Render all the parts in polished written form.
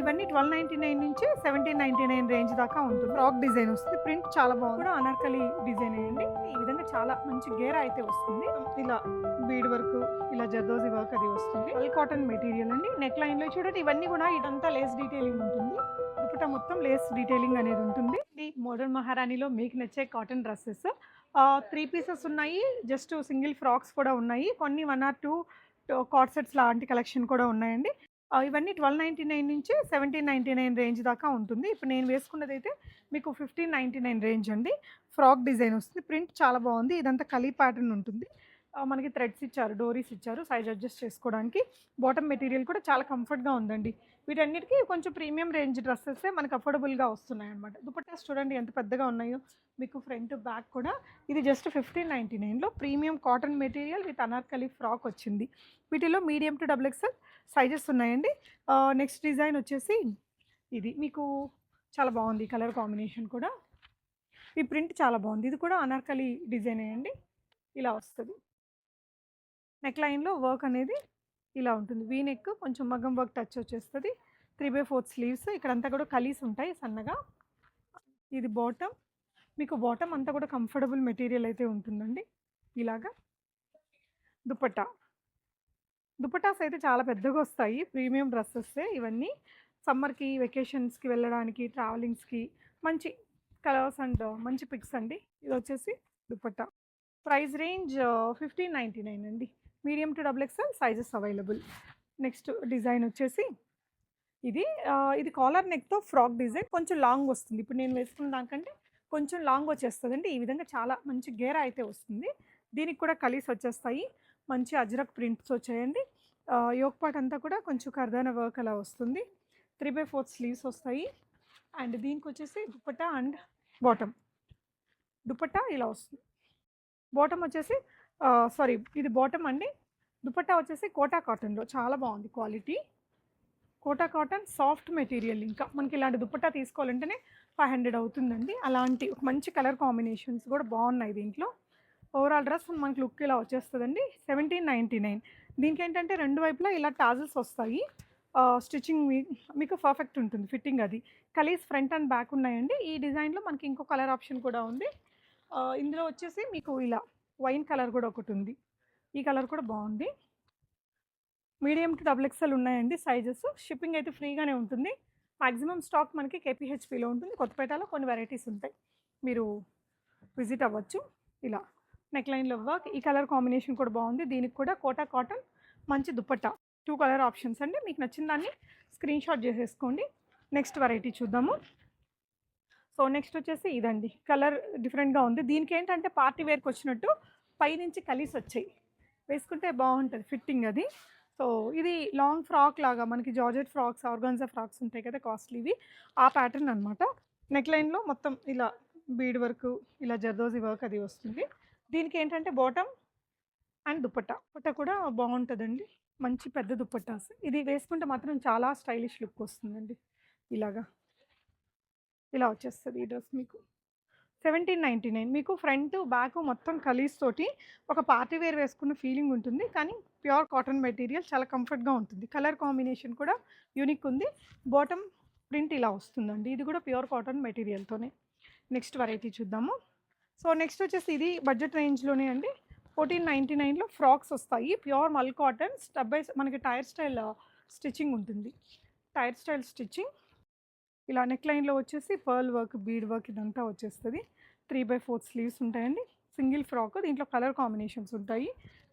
ఇవన్నీ 1299 నుంచి 1799 రేంజ్ దాకా ఉంటుంది. ఫ్రాక్ డిజైన్ వస్తుంది. ప్రింట్ చాలా బాగుంది. కూడా అనార్కలి డిజైన్ అయ్యండి. ఈ విధంగా చాలా మంచి గేరా అయితే వస్తుంది. ఇలా బీడ్ వర్క్, ఇలా జర్దోజీ వర్క్ అది వస్తుంది. వల్ కాటన్ మెటీరియల్ అండి. నెక్ లైన్ లో చూడండి, ఇవన్నీ కూడా ఇదంతా లేస్ డీటెయిలింగ్ ఉంటుంది. దుపట్టా మొత్తం లేస్ డీటెయిలింగ్ అనేది ఉంటుంది. ఇది మోడర్న్ మహారాణిలో మీకు నచ్చే కాటన్ డ్రెస్సెస్ 3 పీసెస్ ఉన్నాయి. జస్ట్ సింగిల్ ఫ్రాక్స్ కూడా ఉన్నాయి. కొన్ని 1 or 2 కార్డ్ సెట్స్ లాంటి కలెక్షన్ కూడా ఉన్నాయండి. ఇవన్నీ 1299 నుంచి 1799 రేంజ్ దాకా ఉంటుంది. ఇప్పుడు నేను వేసుకున్నదైతే మీకు 1599 రేంజ్ అండి. ఫ్రాక్ డిజైన్ వస్తుంది. ప్రింట్ చాలా బాగుంది. ఇదంతా కలీ ప్యాటర్న్ ఉంటుంది. మనకి థ్రెడ్స్ ఇచ్చారు, డోరీస్ ఇచ్చారు సైజ్ అడ్జస్ట్ చేసుకోవడానికి. బాటమ్ మెటీరియల్ కూడా చాలా కంఫర్ట్గా ఉందండి. వీటన్నిటికీ కొంచెం ప్రీమియం రేంజ్ డ్రెస్సెస్ మనకు అఫోర్డబుల్గా వస్తున్నాయి అనమాట. దుపట్టాస్ చూడండి ఎంత పెద్దగా ఉన్నాయో. మీకు ఫ్రంట్ బ్యాక్ కూడా ఇది జస్ట్ 1599లో premium cotton material with Anarkali frock వచ్చింది. వీటిలో medium to double XL sizes ఉన్నాయండి. నెక్స్ట్ డిజైన్ వచ్చేసి ఇది మీకు చాలా బాగుంది. కలర్ కాంబినేషన్ కూడా ఈ ప్రింట్ చాలా బాగుంది. ఇది కూడా అనార్కలి డిజైన్ అండి. ఇలా వస్తుంది. నెక్ లైన్లో వర్క్ అనేది ఇలా ఉంటుంది. వీ నెక్ కొంచెం మగ్గం వర్క్ టచ్ వచ్చేస్తుంది. 3/4 స్లీవ్స్. ఇక్కడంతా కూడా కలీస్ ఉంటాయి సన్నగా. ఇది బాటమ్. మీకు బాటమ్ అంతా కూడా కంఫర్టబుల్ మెటీరియల్ అయితే ఉంటుందండి. ఇలాగా దుపట్టాస్ అయితే చాలా పెద్దగా వస్తాయి. ప్రీమియం డ్రెస్సెస్ ఇవన్నీ. సమ్మర్కి, వెకేషన్స్కి వెళ్ళడానికి, ట్రావెలింగ్స్కి మంచి కలర్స్ అండ్ మంచి పిక్స్ అండి. ఇది వచ్చేసి దుపట్టా. ప్రైస్ రేంజ్ 1599 అండి. Medium to double XL sizes available. Next design వచ్చేసి ఇది కాలర్ నెక్తో ఫ్రాక్ డిజైన్. కొంచెం లాంగ్ వస్తుంది. ఇప్పుడు నేను వేసుకున్న దానికంటే కొంచెం లాంగ్ వచ్చేస్తుందండి. ఈ విధంగా చాలా మంచి గేరా అయితే వస్తుంది. దీనికి కూడా కలీస్ వచ్చేస్తాయి. మంచి అజ్రక్ ప్రింట్స్ వచ్చాయండి. యోక్ పార్ట్ అంతా కూడా కొంచెం కర్దాన వర్క్ అలా వస్తుంది. 3/4 స్లీవ్స్ వస్తాయి. అండ్ దీనికి వచ్చేసి దుపట్టా అండ్ బాటమ్. దుపట్టా ఇలా వస్తుంది. బాటమ్ వచ్చేసి ఇది బాటమ్ అండి. దుపట్టా వచ్చేసి కోటా కాటన్లో చాలా బాగుంది quality. Kota cotton soft material. ఇంకా మనకి ఇలాంటి దుపట్టా తీసుకోవాలంటేనే 500 అవుతుందండి. అలాంటి ఒక మంచి కలర్ కాంబినేషన్స్ కూడా బాగున్నాయి దీంట్లో. ఓవరాల్ డ్రెస్ మనకి లుక్ ఇలా వచ్చేస్తుందండి. 1799. దీనికి ఏంటంటే రెండు వైపులా ఇలా టాజల్స్ వస్తాయి. స్టిచ్చింగ్ మీకు పర్ఫెక్ట్ ఉంటుంది. ఫిట్టింగ్ అది. కలీస్ ఫ్రంట్ అండ్ బ్యాక్ ఉన్నాయండి. ఈ డిజైన్లో మనకి ఇంకో కలర్ ఆప్షన్ కూడా ఉంది. ఇందులో వచ్చేసి మీకు ఇలా వైన్ కలర్ కూడా ఒకటి ఉంది. ఈ కలర్ కూడా బాగుంది. మీడియం టు డబుల్ ఎక్స్ఎల్ ఉన్నాయండి సైజెస్. షిప్పింగ్ అయితే ఫ్రీగానే ఉంటుంది. మ్యాక్సిమం స్టాక్ మనకి కేపీహెచ్పిలో ఉంటుంది. కొత్తపేటలో కొన్ని వెరైటీస్ ఉంటాయి, మీరు విజిట్ అవ్వచ్చు. ఇలా నెక్ లైన్లో వర్క్. ఈ కలర్ కాంబినేషన్ కూడా బాగుంది. దీనికి కూడా కోటా కాటన్ మంచి దుపట్టా. 2 కలర్ ఆప్షన్స్ అండి. మీకు నచ్చిన దాన్ని స్క్రీన్ షాట్ చేసేసుకోండి. నెక్స్ట్ వెరైటీ చూద్దాము. సో నెక్స్ట్ వచ్చేసి ఇదండి. కలర్ డిఫరెంట్గా ఉంది. దీనికి ఏంటంటే పార్టీ వేర్కి వచ్చినట్టు పైనుంచి కలీస్ వచ్చాయి. వేసుకుంటే బాగుంటుంది ఫిట్టింగ్ అది. సో ఇది లాంగ్ ఫ్రాక్ లాగా మనకి జార్జెట్ ఫ్రాక్స్, ఆర్గాన్జా ఫ్రాక్స్ ఉంటాయి కదా కాస్ట్లీవి, ఆ ప్యాటర్న్ అనమాట. నెక్ లైన్లో మొత్తం ఇలా బీడ్ వర్క్, ఇలా జర్దోజీ వర్క్ అది వస్తుంది. దీనికి ఏంటంటే బాటమ్ అండ్ దుపట్టా కూడా బాగుంటుందండి. మంచి పెద్ద దుపట్టాస్. ఇది వేసుకుంటే మాత్రం చాలా స్టైలిష్ లుక్ వస్తుందండి. ఇలా వచ్చేస్తుంది ఈ డ్రెస్ మీకు. 1799. మీకు ఫ్రంట్ బ్యాక్ మొత్తం కలీస్ తోటి ఒక పార్టీ వేర్ వేసుకున్న ఫీలింగ్ ఉంటుంది. కానీ ప్యూర్ కాటన్ మెటీరియల్ చాలా కంఫర్ట్గా ఉంటుంది. కలర్ కాంబినేషన్ కూడా యూనిక్ ఉంది. బాటమ్ ప్రింట్ ఇలా వస్తుందండి. ఇది కూడా ప్యూర్ కాటన్ మెటీరియల్తోనే. నెక్స్ట్ వెరైటీ చూద్దాము. సో నెక్స్ట్ వచ్చేసి ఇది బడ్జెట్ రేంజ్లోనే అండి. 1499లో ఫ్రాక్స్ వస్తాయి. ప్యూర్ మల్ కాటన్ స్టెప్ బై మనకి టైర్ స్టైల్ స్టిచ్చింగ్ ఉంటుంది. Tier style stitching. ఇలా నెక్ లైన్లో వచ్చేసి పర్ల్ వర్క్, బీడ్ వర్క్ ఇదంతా వచ్చేస్తుంది. 3/4 స్లీవ్స్ ఉంటాయండి. Single frock. దీంట్లో కలర్ కాంబినేషన్స్ ఉంటాయి.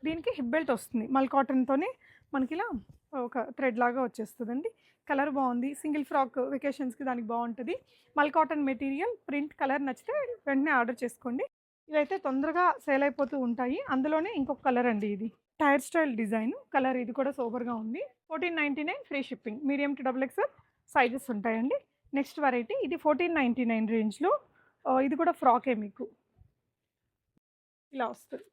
దీనికి హిప్ బెల్ట్ వస్తుంది. మల్ కాటన్తోనే మనకి ఇలా ఒక థ్రెడ్ లాగా వచ్చేస్తుందండి. కలర్ బాగుంది. సింగిల్ ఫ్రాక్ వెకేషన్స్కి దానికి బాగుంటుంది. మల్ కాటన్ మెటీరియల్. ప్రింట్ కలర్ నచ్చితే వెంటనే ఆర్డర్ చేసుకోండి. ఇవైతే తొందరగా సేల్ అయిపోతూ ఉంటాయి. అందులోనే ఇంకొక కలర్ అండి. ఇది టైర్ స్టైల్ డిజైన్ కలర్. ఇది కూడా సూపర్గా ఉంది. 1499 free shipping. Medium to double XL sizes ఉంటాయండి. నెక్స్ట్ వెరైటీ ఇది 1499 రేంజ్లో. ఇది కూడా ఫ్రాకే మీకు ఇలా వస్తుంది.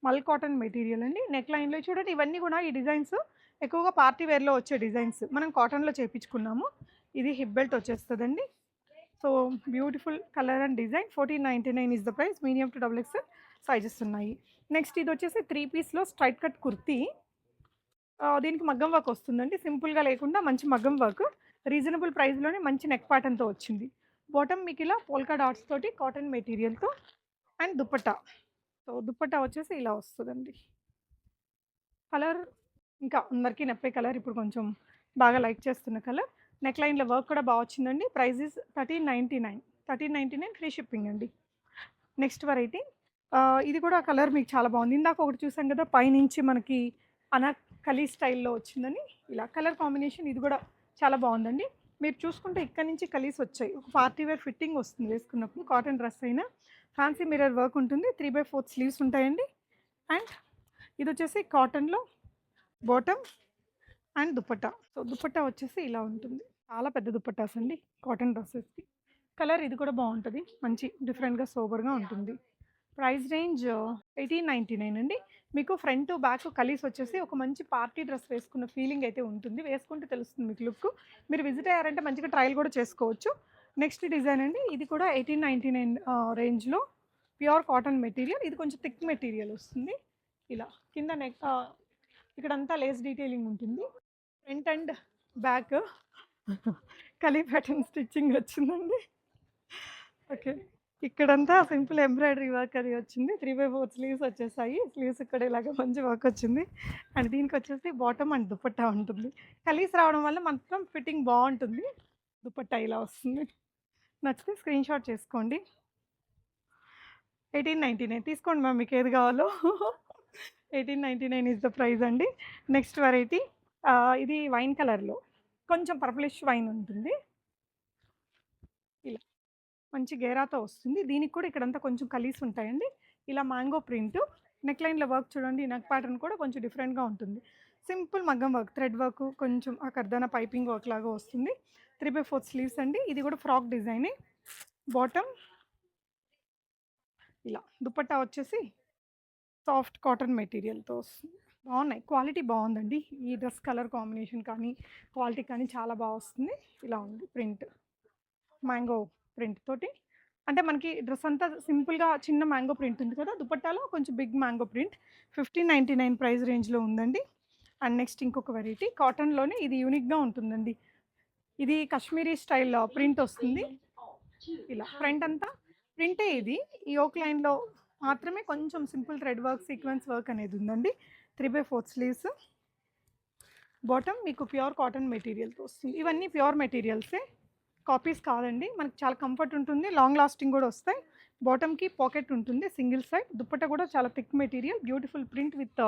మల్ కాటన్ మెటీరియల్ అండి. నెక్ లైన్లో చూడండి, ఇవన్నీ కూడా ఈ డిజైన్స్ ఎక్కువగా పార్టీ వేర్లో వచ్చే డిజైన్స్ మనం కాటన్లో చేయించుకున్నాము. ఇది హిప్ బెల్ట్ వచ్చేస్తుందండి. So beautiful colour and design. 1499 is the price. Medium to double XL sizes ఉన్నాయి. నెక్స్ట్ ఇది వచ్చేసి 3 పీస్లో స్ట్రైట్ కట్ కుర్తీ. దీనికి మగ్గం వర్క్ వస్తుందండి. సింపుల్గా లేకుండా మంచి మగ్గం వర్క్. రీజనబుల్ ప్రైస్‌లోనే మంచి నెక్ ప్యాటర్న్‌తో వచ్చింది. బాటమ్ మీకు ఇలా పోల్కా డాట్స్ తోటి కాటన్ మెటీరియల్‌తో అండ్ దుపట్టా. సో, దుపట్టా వచ్చేసి ఇలా వస్తదండి. కలర్ ఇంకా అందరికీ నప్పే కలర్. ఇప్పుడు కొంచెం బాగా లైక్ చేస్తున్న కలర్. నెక్ లైన్‌లో వర్క్ కూడా బా వచ్చిందండి. Price is 1399. 1399 ఫ్రీ షిప్పింగ్ అండి. నెక్స్ట్ వెరైటీ ఇది కూడా కలర్ మీకు చాలా బాగుంది. ఇందాక ఒకటి చూసాం కదా! పైనుంచి మనకి అనార్కలి స్టైల్‌లో వచ్చిందని. ఇలా కలర్ కాంబినేషన్ ఇది కూడా చాలా బాగుందండి. మీరు చూసుకుంటే ఇక్కడ నుంచి కలీస్ వచ్చాయి. ఒక పార్టీ వేర్ ఫిట్టింగ్ వస్తుంది వేసుకున్నప్పుడు. కాటన్ డ్రెస్ అయినా ఫ్యాన్సీ మిర్రర్ వర్క్ ఉంటుంది. 3/4 స్లీవ్స్ ఉంటాయండి. అండ్ ఇదొచ్చేసి కాటన్‌లో bottom and dupatta. So, dupatta వచ్చేసి ఇలా ఉంటుంది. చాలా పెద్ద దుపట్టాస్ అండి కాటన్ డ్రెసెస్‌కి. కలర్ ఇది కూడా బావుంటది. మంచి డిఫరెంట్‌గా సోబర్‌గా ఉంటుంది. ప్రైస్ రేంజ్ 1899 అండి. మీకు ఫ్రంట్, బ్యాక్ కలీస్ వచ్చేసి ఒక మంచి పార్టీ డ్రెస్ వేసుకున్న ఫీలింగ్ అయితే ఉంటుంది. వేసుకుంటే తెలుస్తుంది మీకు లుక్. మీరు విజిట్ అయ్యారంటే మంచిగా ట్రయల్ కూడా చేసుకోవచ్చు. నెక్స్ట్ డిజైన్ అండి. ఇది కూడా 1899 రేంజ్‌లో ప్యూర్ కాటన్ మెటీరియల్. ఇది కొంచెం థిక్ మెటీరియల్ వస్తుంది. ఇలా కింద ఇక్కడంతా లేస్ డీటెయిలింగ్ ఉంటుంది. Front and back kali pattern stitching వచ్చిందండి. ఓకే. ఇక్కడంతా సింపుల్ ఎంబ్రాయిడరీ వర్క్ అది వచ్చింది. 3/4 స్లీవ్స్ వచ్చేసాయి. స్లీవ్స్ ఇక్కడ ఇలాగ మంచి వర్క్ వచ్చింది. అండ్ దీనికొచ్చేసి బాటమ్ అండ్ దుపట్టా ఉంటుంది. కలీస్ రావడం వల్ల మొత్తం ఫిట్టింగ్ బావుంటుంది. దుపట్టా ఇలా వస్తుంది. నచ్చితే స్క్రీన్ షాట్ చేసుకోండి. 1899 తీసుకోండి మ్యామ్ మీకేది కావాలో. 1899 ఈస్ ద ప్రైస్ అండి. నెక్స్ట్ వెరైటీ ఇది వైన్ కలర్‌లో కొంచెం పర్పులిష్ వైన్ ఉంటుంది. ఇలా మంచి గేరాతో వస్తుంది. దీనికి కూడా ఇక్కడంతా కొంచెం కలీస్ ఉంటాయండి. ఇలా మ్యాంగో ప్రింట్. నెక్ లైన్‌లో వర్క్ చూడండి. నెక్ ప్యాటర్న్ కూడా కొంచెం డిఫరెంట్‌గా ఉంటుంది. సింపుల్ మగ్గం వర్క్, థ్రెడ్ వర్క్ కొంచెం ఆ కర్దానా పైపింగ్ వర్క్ లాగా వస్తుంది. 3/4 స్లీవ్స్ అండి. ఇది కూడా ఫ్రాక్ డిజైనే. బాటమ్ ఇలా. దుపట్టా వచ్చేసి సాఫ్ట్ కాటన్ మెటీరియల్‌తో వస్తుంది. బావున్నాయి. క్వాలిటీ బావుందండి. ఈ డ్రెస్ కలర్ కాంబినేషన్ కానీ, క్వాలిటీ కానీ చాలా బా వస్తుంది. ఇలా ఉంది ప్రింట్. మ్యాంగో ప్రింట్ తోటి. అంటే మనకి డ్రెస్ అంతా సింపుల్‌గా చిన్న మ్యాంగో ప్రింట్ ఉంది కదా! దుపట్టాలో కొంచెం బిగ్ మ్యాంగో ప్రింట్. 1599 ప్రైస్ రేంజ్‌లో ఉందండి. అండ్ నెక్స్ట్ ఇంకొక వెరైటీ కాటన్‌లోనే ఇది యూనిక్‌గా ఉంటుందండి. ఇది కశ్మీరీ స్టైల్ ప్రింట్ వస్తుంది. ఇలా ఫ్రంట్ అంతా ప్రింటే ఇది. ఈ యోక్ లైన్‌లో మాత్రమే కొంచెం simple thread work, sequence work అనేది ఉందండి. 3/4 స్లీవ్స్. బాటమ్ మీకు ప్యూర్ కాటన్ మెటీరియల్‌తో వస్తుంది. ఇవన్నీ ప్యూర్ మెటీరియల్సే. కాపీస్ కాదండి. మనకి చాలా కంఫర్ట్ ఉంటుంది. లాంగ్ లాస్టింగ్ కూడా వస్తాయి. బాటమ్‌కి పాకెట్ ఉంటుంది సింగిల్ సైడ్. దుపట్టా కూడా చాలా thick material. Beautiful print with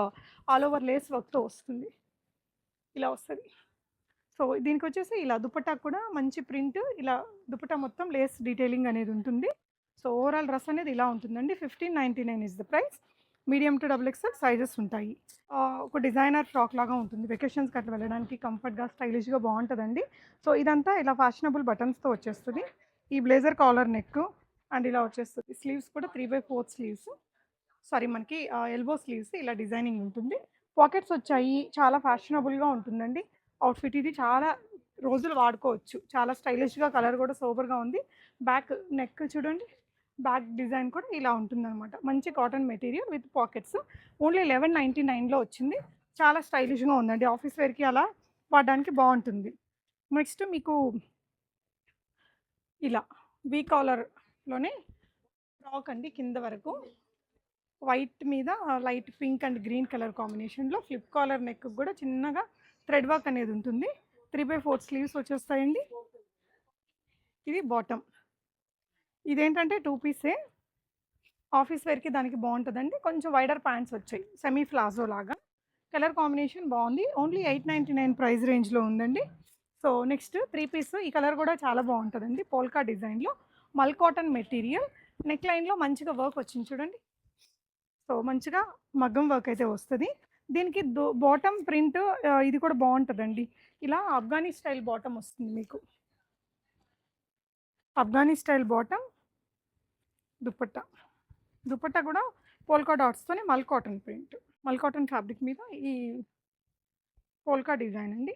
all over lace వర్క్‌తో వస్తుంది. ఇలా వస్తది. సో, దీనికొచ్చేసి ఇలా దుపట్టా కూడా మంచి ప్రింట్. ఇలా దుపట్టా మొత్తం లేస్ డీటెయిలింగ్ అనేది ఉంటుంది. సో, ఓవరాల్ డ్రెస్ అనేది ఇలా ఉంటుందండి. 1599 is the price. Medium to double XL sizes ఉంటాయి. ఒక డిజైనర్ ఫ్రాక్ లాగా ఉంటుంది. వెకేషన్స్‌కి అట్లా వెళ్ళడానికి కంఫర్ట్‌గా, స్టైలిష్‌గా బావుంటదండి. సో, ఇదంతా ఇలా ఫ్యాషనబుల్ బటన్స్‌తో వచ్చేస్తది. ఈ బ్లేజర్ కాలర్ నెక్ అండ్ ఇలా వచ్చేస్తది. స్లీవ్స్ కూడా 3/4 స్లీవ్స్. సారీ మనకి ఎల్బో స్లీవ్స్ ఇలా డిజైనింగ్ ఉంటుంది. పాకెట్స్ వచ్చాయి. చాలా ఫ్యాషనబుల్‌గా ఉంటుందండి. అవుట్‌ఫిట్ ఇది చాలా రోజులు వాడుకోవచ్చు. చాలా స్టైలిష్‌గా కలర్ కూడా సూపర్‌గా ఉంది. బ్యాక్ నెక్ చూడండి. బ్యాక్ డిజైన్ కూడా ఇలా ఉంటుందనమాట. మంచి cotton material with pockets. Only 1199లో వచ్చింది. చాలా స్టైలిష్‌గా ఉందండి. ఆఫీస్ వేర్‌కి అలా వాడడానికి బావుంటుంది. నెక్స్ట్ మీకు ఇలా వీ కాలర్‌లోనే ఫ్రాక్ అండి కింద వరకు. వైట్ మీద light pink and green colour కాంబినేషన్‌లో ఫ్లిప్ కాలర్ నెక్‌కి కూడా చిన్నగా థ్రెడ్ వర్క్ అనేది ఉంటుంది. 3/4 స్లీవ్స్ వచ్చేస్తాయండి. ఇది బాటమ్. ఇదేంటంటే 2 పీసే. ఆఫీస్ వేర్‌కి దానికి బావుంటదండి. కొంచెం వైడర్ ప్యాంట్స్ వచ్చాయి. సెమీ ప్లాజో లాగా. కలర్ కాంబినేషన్ బావుంది. ఓన్లీ 899 ప్రైస్ రేంజ్‌లో ఉందండి. సో, నెక్స్ట్ 3 పీస్ ఈ కలర్ కూడా చాలా బావుంటదండి. పోల్కా డిజైన్‌లో మల్ కాటన్ మెటీరియల్. నెక్ లైన్‌లో మంచిగా వర్క్ వచ్చింది చూడండి. సో, మంచిగా మగ్గం వర్క్ అయితే వస్తది. దీనికి బాటమ్ ప్రింట్ ఇది కూడా బావుంటదండి. ఇలా అఫ్ఘానీ స్టైల్ బాటమ్ వస్తుంది మీకు. Afghani style bottom, dupatta. దుపట్టా కూడా పోల్కా డాట్స్‌తోని mul cotton print. Mul cotton fabric మీద ఈ పోల్కా డిజైన్ అండి.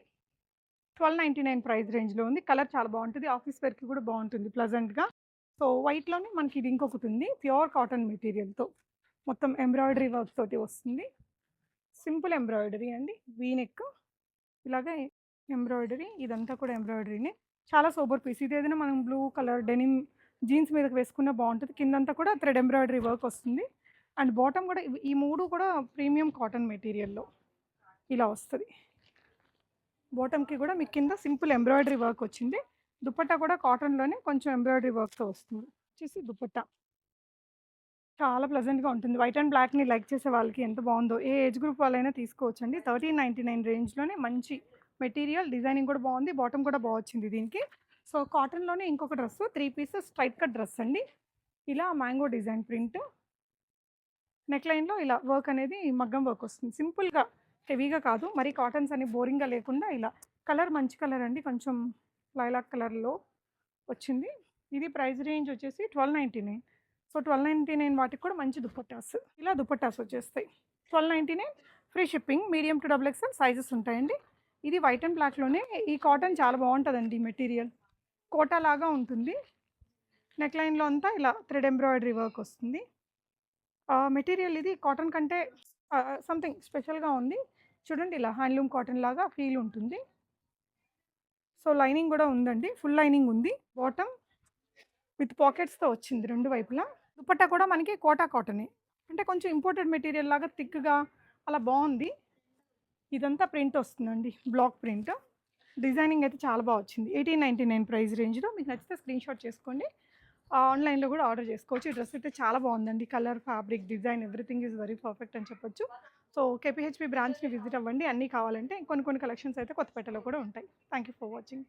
1299 ప్రైస్ రేంజ్‌లో ఉంది. కలర్ చాలా బావుంటది. ఆఫీస్ వేర్‌కి కూడా బావుంటుంది ప్లెజెంట్‌గా. సో, వైట్‌లోనే మనకి ఇది ఇంకొకటుంది. Pure cotton మెటీరియల్‌తో. మొత్తం ఎంబ్రాయిడరీ వర్క్ తోటి వస్తుంది. సింపుల్ ఎంబ్రాయిడరీ అండి. వీ నెక్ ఇలాగే ఎంబ్రాయిడరీ ఇదంతా కూడా ఎంబ్రాయిడరీనే. చాలా సూపర్ పీస్. ఇదేదైనా మనం బ్లూ కలర్ డెనిమ్ జీన్స్ మీదకి వేసుకున్న బావుంటది. కిందంతా కూడా థ్రెడ్ ఎంబ్రాయిడరీ వర్క్ వస్తుంది. అండ్ బాటమ్ కూడా ఈ 3 కూడా ప్రీమియం కాటన్ మెటీరియల్‌లో ఇలా వస్తది. బాటమ్‌కి కూడా మీకు కింద సింపుల్ ఎంబ్రాయిడరీ వర్క్ వచ్చింది. దుపట్టా కూడా కాటన్‌లోనే కొంచెం ఎంబ్రాయిడరీ వర్క్‌తో వస్తుంది. వచ్చేసి దుపట్టా. చాలా ప్లెజెంట్‌గా ఉంటుంది. వైట్ అండ్ బ్లాక్‌ని లైక్ చేసే వాళ్ళకి ఎంత బావుందో. ఏ ఏజ్ గ్రూప్ వాళ్ళైనా తీసుకోవచ్చండి. 1399 రేంజ్‌లోనే మంచి మెటీరియల్, డిజైనింగ్ కూడా బావుంది. బాటమ్ కూడా వచ్చింది దీనికి. సో, కాటన్‌లోనే ఇంకొక dress 3 pieces straight cut dress అండి. ఇలా మ్యాంగో డిజైన్ ప్రింట్. నెక్‌లైన్‌లో ఇలా వర్క్ అనేది మగ్గం వర్క్ వస్తుంది. సింపుల్‌గా హెవీగా కాదు. మరి కాటన్స్ అని బోరింగ్‌గా లేకుండా ఇలా కలర్ మంచి కలర్ అండి. కొంచెం లైలాక్ కలర్‌లో వచ్చింది. ఇది ప్రైస్ రేంజ్ వచ్చేసి 1299. సో, 1299 వాటికి కూడా మంచి దుపట్టాస్. ఇలా దుపట్టాస్ వచ్చేస్తాయి. 1299 free shipping. Medium to double XL sizes ఉంటాయండి. ఇది వైట్ అండ్ బ్లాక్‌లోనే ఈ కాటన్ చాలా బావుంటదండి మెటీరియల్. కోటా లాగా ఉంటుంది. నెక్‌లైన్‌లో అంతా ఇలా థ్రెడ్ ఎంబ్రాయిడరీ వర్క్ వస్తుంది. మెటీరియల్ ఇది కాటన్ కంటే సంథింగ్ స్పెషల్‌గా ఉంది. చూడండి ఇలా హ్యాండ్లూమ్ కాటన్ లాగా ఫీల్ ఉంటుంది. సో, లైనింగ్ గూడా ఉందండి. ఫుల్ లైనింగ్ ఉంది. బాటమ్ విత్ పాకెట్స్‌తో వచ్చింది 2 వైపులా. దుపట్టా కూడా మనకి కోటా కాటనే. అంటే కొంచెం ఇంపోర్టెడ్ మెటీరియల్ లాగా థిక్‌గా అలా బావుంది. ఇదంతా ప్రింట్ వస్తుందండి. Black print. డిజైనింగ్ అయితే చాలా వచ్చింది. 1899 ప్రైస్ రేంజ్‌లో. మీకు నచ్చితే స్క్రీన్‌షాట్ చేసుకోండి. ఆన్‌లైన్‌లో కూడా ఆర్డర్ చేసుకోవచ్చు. ఈ డ్రెస్ అయితే చాలా బావుందండి. Colour, fabric, design everything is very perfect అని చెప్పొచ్చు. సో, కేపీహెచ్‌పీ బ్రాంచ్‌ని విజిట్ అవ్వండి. అన్నీ కావాలంటే కొన్ని కొన్ని కలెక్షన్స్ అయితే కొత్తపేటలో కూడా ఉంటాయి. Thank you for watching.